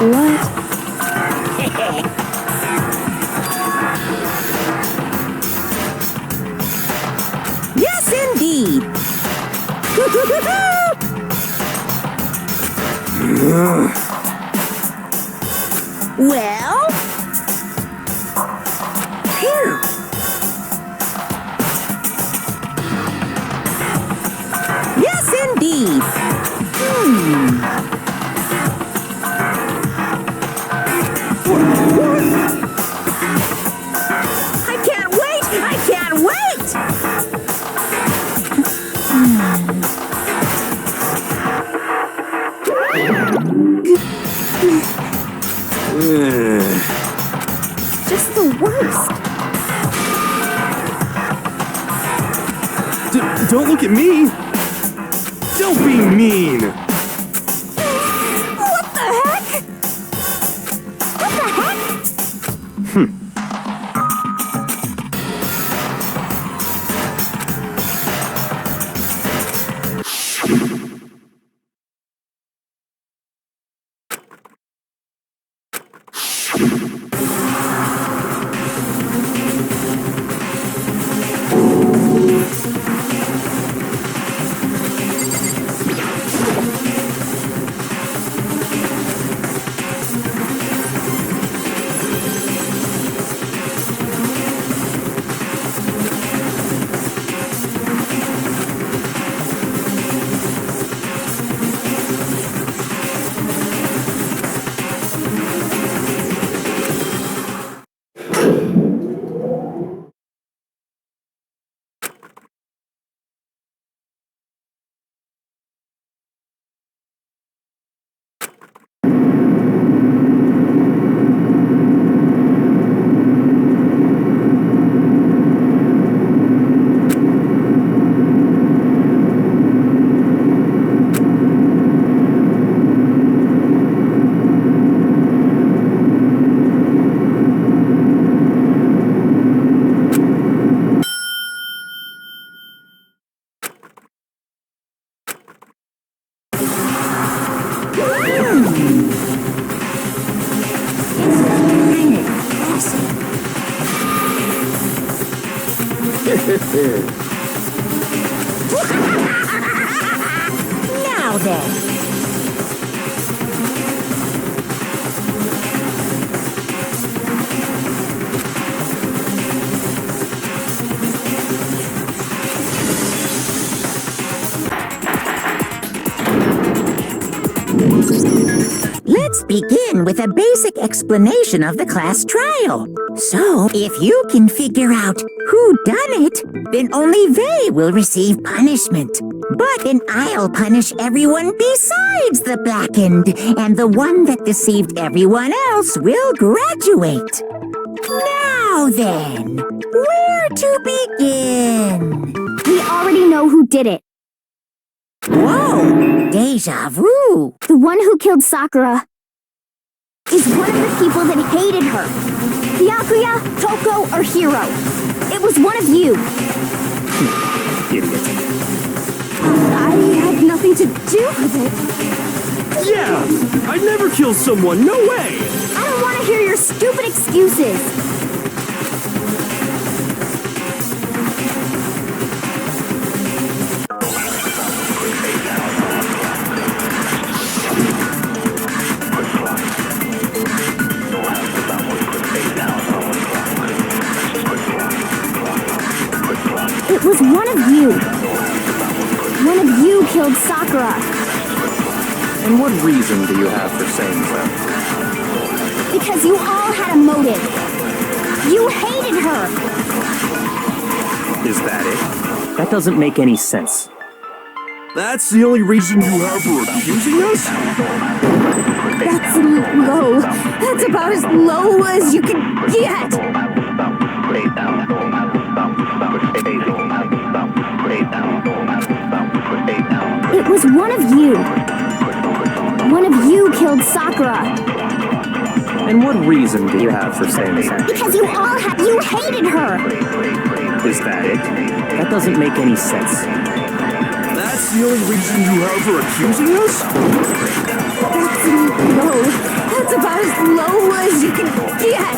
What? Yes, indeed. Well? Phew. Yes, indeed. I can't wait! I can't wait! Just the worst. Don't look at me! Don't be mean! What the heck? What the heck? Now then. Let's begin with a basic explanation of the class trial. So, if you can figure out who done it, then only they will receive punishment. But then I'll punish everyone besides the blackened, and the one that deceived everyone else will graduate. Now then, where to begin? We already know who did it. Whoa! Deja vu! The one who killed Sakura is one of the people that hated her. Byakuya, Toko, or Hiro. It was one of you. Idiot. I had nothing to do with it. Yeah! I'd never kill someone, no way! I don't want to hear your stupid excuses. It was one of you. One of you killed Sakura. And what reason do you have for saying so? Because you all had a motive. You hated her. Is that it? That doesn't make any sense. That's the only reason you have for accusing us? That's low. That's about as low as you can get. It was one of you. One of you killed Sakura. And what reason do you have for saying that? Because you hated her! Is that it? That doesn't make any sense. That's the only reason you have for accusing us? That's low. That's about as low as you can get!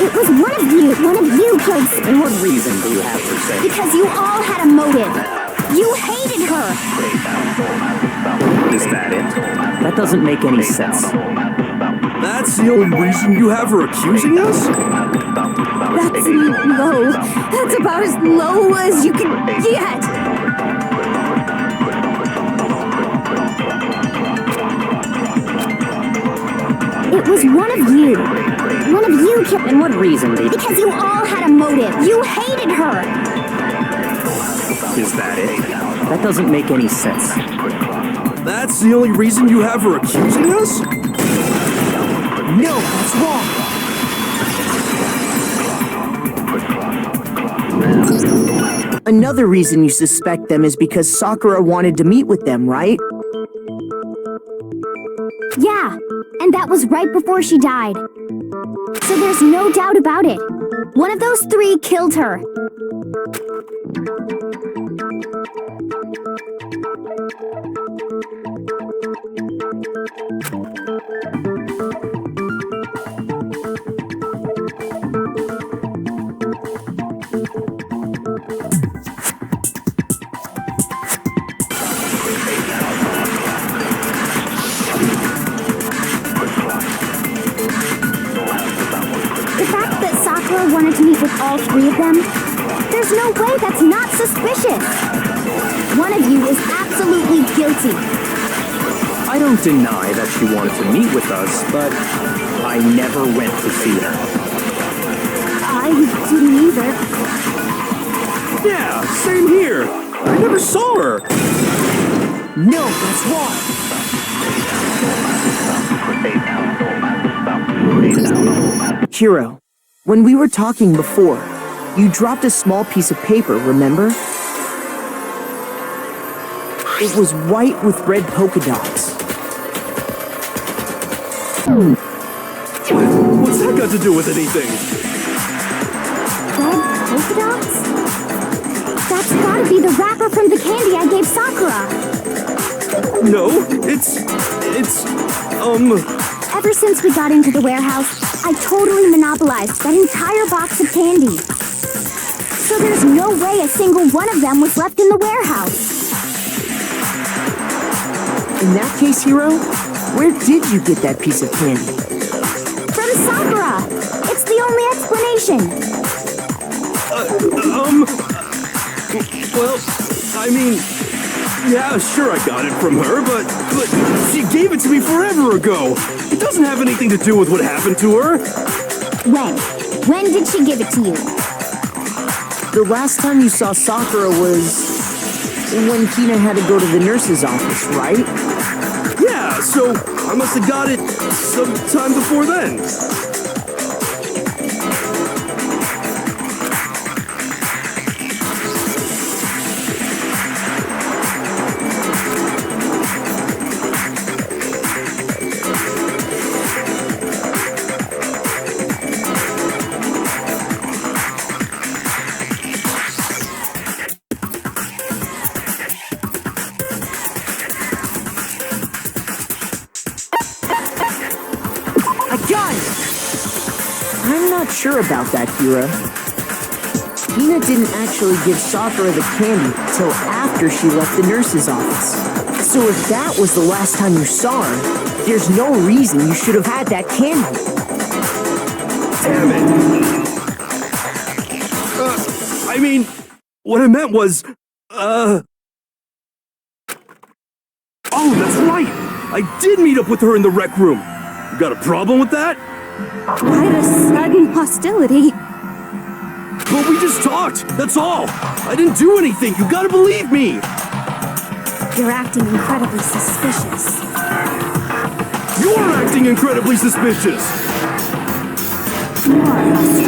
It was one of you killed... And what reason do you have for saying Because you all had a motive. You hated her! Is that it? That doesn't make any sense. That's the only reason you have for accusing us? That's low. That's about as low as you can get! It was one of you. One of you killed... And what reason do you... Because you all had a motive. You hated her! Is that it? That doesn't make any sense. That's the only reason you have for accusing us? No, that's wrong. Another reason you suspect them is because Sakura wanted to meet with them, right? Yeah, and that was right before she died. So there's no doubt about it. One of those three killed her. Wanted to meet with all three of them? There's no way that's not suspicious. One of you is absolutely guilty. I don't deny that she wanted to meet with us, but I never went to see her. I didn't either. Yeah, same here. I never saw her. No, that's wrong. Hiro, when we were talking before, you dropped a small piece of paper, remember? It was white with red polka dots. What's that got to do with anything? Red polka dots? That's gotta be the wrapper from the candy I gave Sakura. No, it's... Ever since we got into the warehouse, I totally monopolized that entire box of candy. So there's no way a single one of them was left in the warehouse. In that case, Hiro, where did you get that piece of candy? From Sakura! It's the only explanation. Well, I mean... Yeah, sure I got it from her, but she gave it to me forever ago. It doesn't have anything to do with what happened to her. When? When did she give it to you? The last time you saw Sakura was when Hina had to go to the nurse's office, right? Yeah, so I must have got it sometime before then. I'm not sure about that, Hiro. Hina didn't actually give Sakura the candy till after she left the nurse's office. So if that was the last time you saw her, there's no reason you should have had that candy. Damn it. I mean, what I meant was, Oh, that's right! I did meet up with her in the rec room. You got a problem with that? Quite a sudden hostility. But we just talked, that's all. I didn't do anything, you gotta believe me. You're acting incredibly suspicious. You're acting incredibly suspicious. More of us.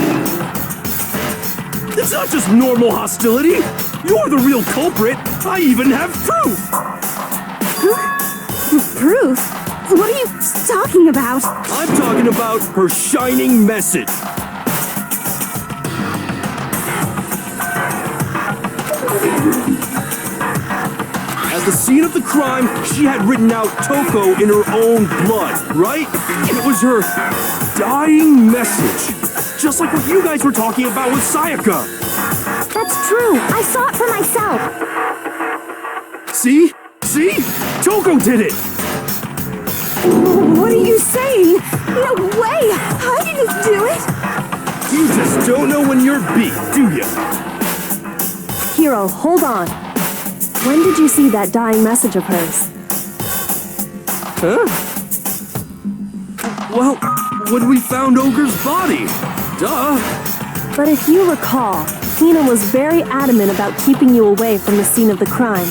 It's not just normal hostility. You're the real culprit. I even have proof. Proof? What are you talking about? I'm talking about her shining message. At the scene of the crime, she had written out Toko in her own blood, right? It was her dying message. Just like what you guys were talking about with Sayaka. That's true. I saw it for myself. See? See? Toko did it! What are you saying? No way! I didn't do it! You just don't know when you're beat, do you? Hiro, hold on. When did you see that dying message of hers? Huh? Well, when we found Ogre's body. Duh. But if you recall, Hina was very adamant about keeping you away from the scene of the crime.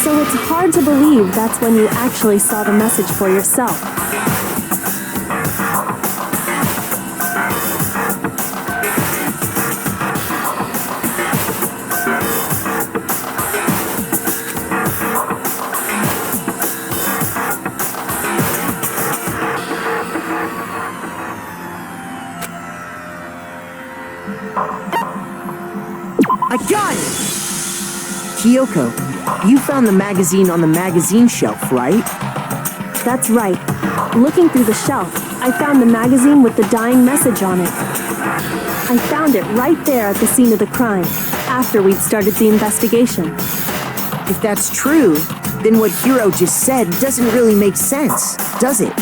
So it's hard to believe that's when you actually saw the message for yourself. I got it! Kyoko, you found the magazine on the magazine shelf, right? That's right. Looking through the shelf, I found the magazine with the dying message on it. I found it right there at the scene of the crime, after we'd started the investigation. If that's true, then what Hiro just said doesn't really make sense, does it?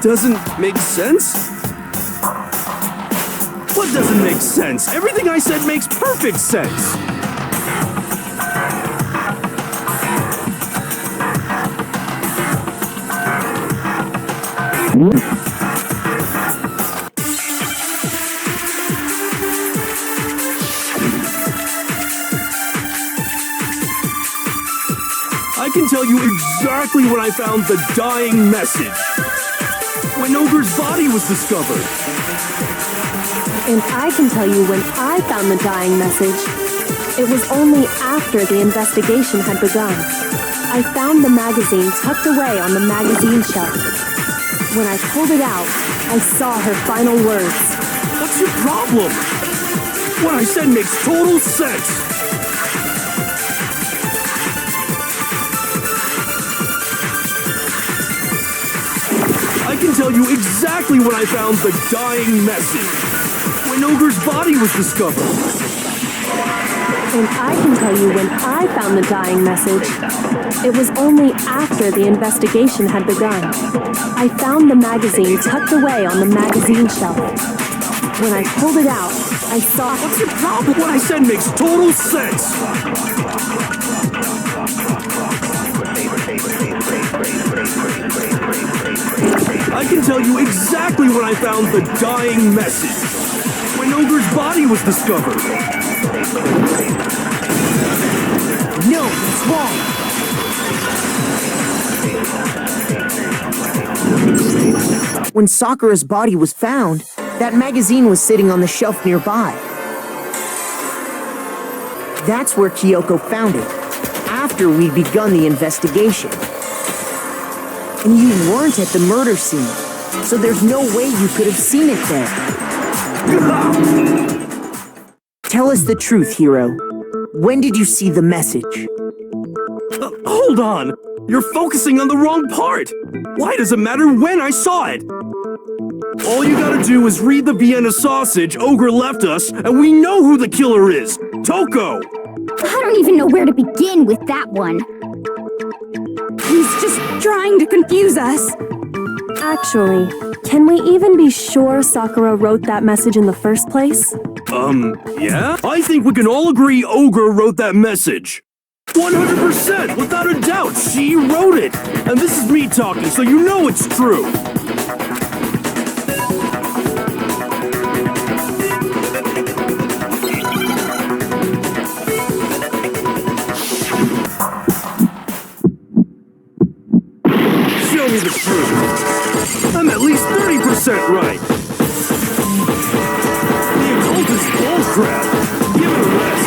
Doesn't make sense? What doesn't make sense? Everything I said makes perfect sense. I can tell you exactly when I found the dying message. When Ogre's body was discovered. And I can tell you when I found the dying message. It was only after the investigation had begun. I found the magazine tucked away on the magazine shelf. When I pulled it out, I saw her final words. What's your problem? What I said makes total sense. I can tell you exactly when I found the dying message. When Ogre's body was discovered. And I can tell you when I found the dying message. It was only after the investigation had begun. I found the magazine tucked away on the magazine shelf. When I pulled it out, I saw... What's your problem? What I said makes total sense. I can tell you exactly when I found the dying message. When Ogre's body was discovered. No, it's wrong. When Sakura's body was found, that magazine was sitting on the shelf nearby. That's where Kyoko found it, after we'd begun the investigation. And you weren't at the murder scene, so there's no way you could have seen it there. Tell us the truth, Hiro. When did you see the message? Hold on! You're focusing on the wrong part! Why does it matter when I saw it? All you gotta do is read the Vienna sausage Ogre left us, and we know who the killer is! Toko! I don't even know where to begin with that one. He's just trying to confuse us. Actually, can we even be sure Sakura wrote that message in the first place? Yeah? I think we can all agree Ogre wrote that message. 100%, without a doubt, she wrote it. And this is me talking, so you know it's true. Show me the proof. I'm at least 30% right. The occultist crap. Give it a rest.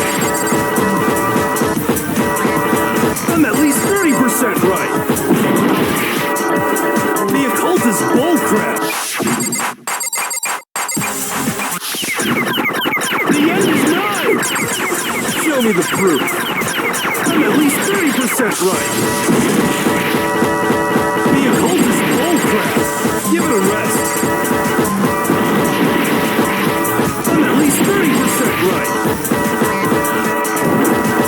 I'm at least 30% right. The occult is bullcrap. The end is nigh. Show me the proof. I'm at least 30% right. The occult is bullcrap. Give it a rest. I'm at least 30% right.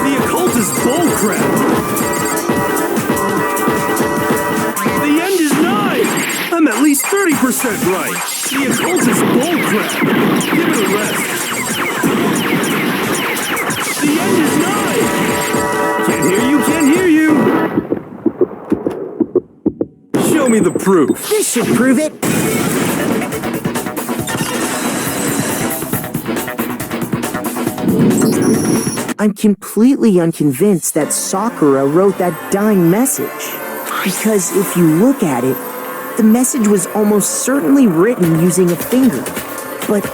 The occult is bullcrap. The end is nigh. I'm at least 30% right. The occult is bullcrap. Give it a rest. The end is nigh. Can't hear you, can't hear you. Show me the proof. This should prove it. I'm completely unconvinced that Sakura wrote that dying message. Because if you look at it, the message was almost certainly written using a finger. But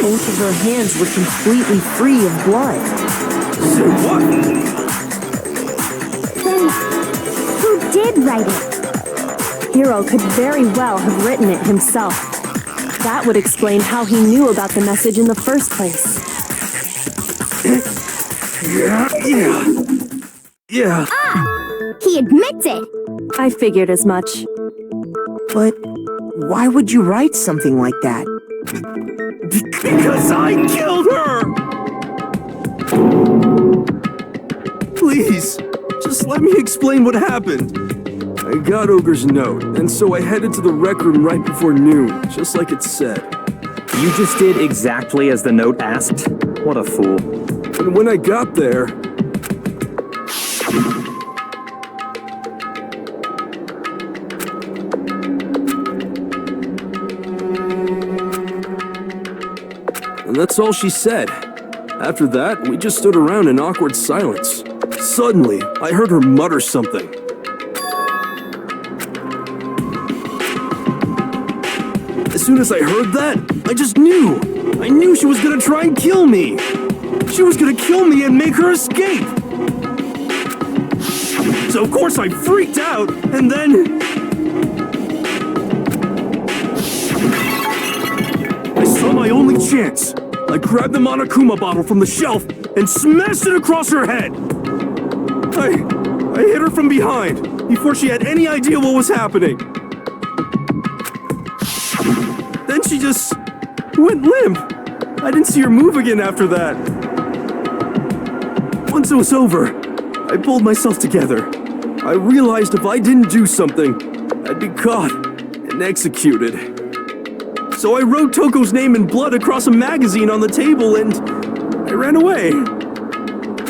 both of her hands were completely free of blood. Say what? Then, who did write it? Hiro could very well have written it himself. That would explain how he knew about the message in the first place. Yeah. He admits it. I figured as much. But why would you write something like that? Because I killed her! Please, just let me explain what happened. I got Ogre's note, and so I headed to the rec room right before noon, just like it said. You just did exactly as the note asked? What a fool. And when I got there... And that's all she said. After that, we just stood around in awkward silence. Suddenly, I heard her mutter something. As soon as I heard that, I just knew. I knew she was gonna try and kill me. She was gonna kill me and make her escape. So of course I freaked out, and then... I saw my only chance. I grabbed the Monokuma bottle from the shelf and smashed it across her head. I hit her from behind before she had any idea what was happening. Then she just went limp. I didn't see her move again after that. Once it was over, I pulled myself together. I realized if I didn't do something, I'd be caught and executed. So I wrote Toko's name in blood across a magazine on the table and I ran away.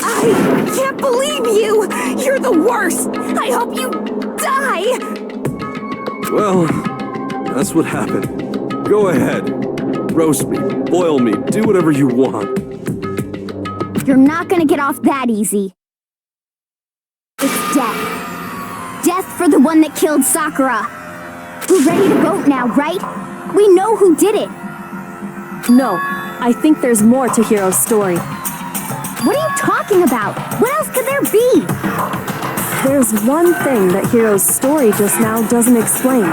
I can't believe you! You're the worst! I hope you die! Well, that's what happened. Go ahead. Roast me, boil me, do whatever you want. You're not gonna get off that easy. It's death. Death for the one that killed Sakura. We're ready to vote now, right? We know who did it. No, I think there's more to Hiro's story. What are you talking about? What else could there be? There's one thing that Hiro's story just now doesn't explain.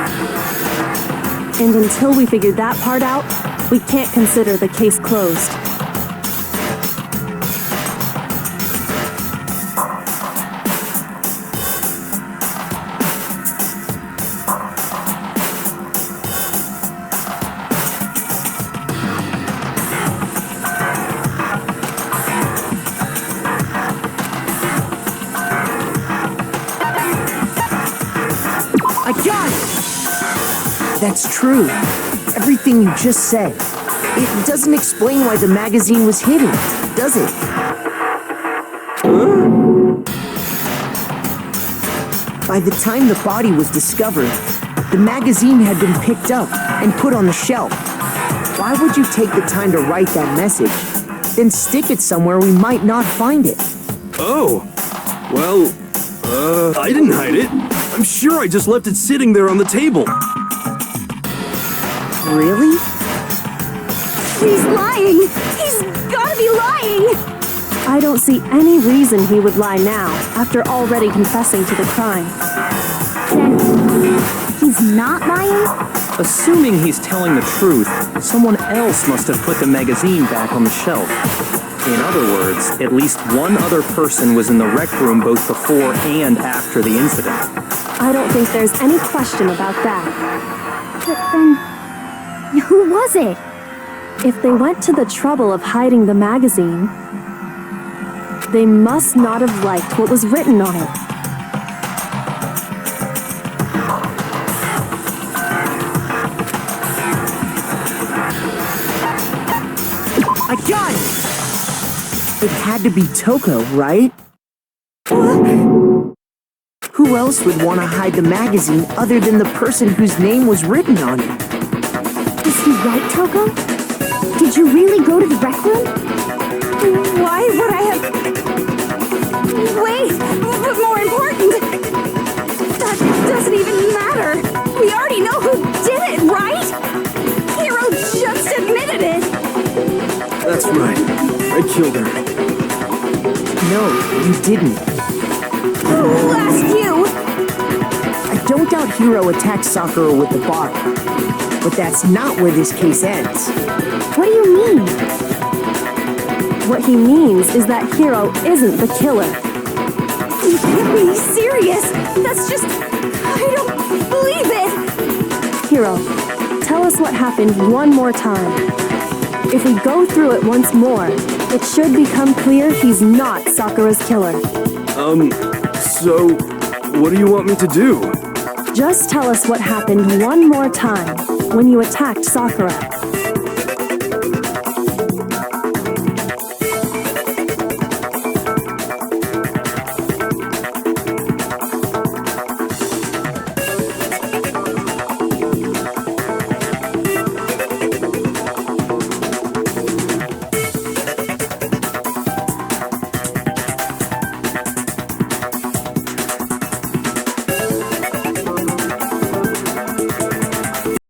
And until we figure that part out, we can't consider the case closed. That's true. Everything you just said. It doesn't explain why the magazine was hidden, does it? By the time the body was discovered, the magazine had been picked up and put on the shelf. Why would you take the time to write that message, then stick it somewhere we might not find it? Oh, well, I didn't hide it. I'm sure I just left it sitting there on the table. Really? lying? I don't see any reason he would lie now, after already confessing to the crime. Then he's not lying? Assuming he's telling the truth, someone else must have put the magazine back on the shelf. In other words, at least one other person was in the rec room both before and after the incident. I don't think there's any question about that. But then, who was it? If they went to the trouble of hiding the magazine, they must not have liked what was written on it. I got it! It had to be Toko, right? Who else would want to hide the magazine other than the person whose name was written on it? Is he right, Toko? Did you really go to the rec room? Why would I have... Wait, but more important, that doesn't even matter. We already know who did it, right? Hiro just admitted it. That's right. I killed her. No, you didn't. Who asked you? I don't doubt Hiro attacked Sakura with the bottle. But that's not where this case ends. What do you mean? What he means is that Hiro isn't the killer. You can't be serious. That's just... I don't believe it. Hiro, tell us what happened one more time. If we go through it once more, it should become clear he's not Sakura's killer. So, what do you want me to do? Just tell us what happened one more time when you attacked Sakura.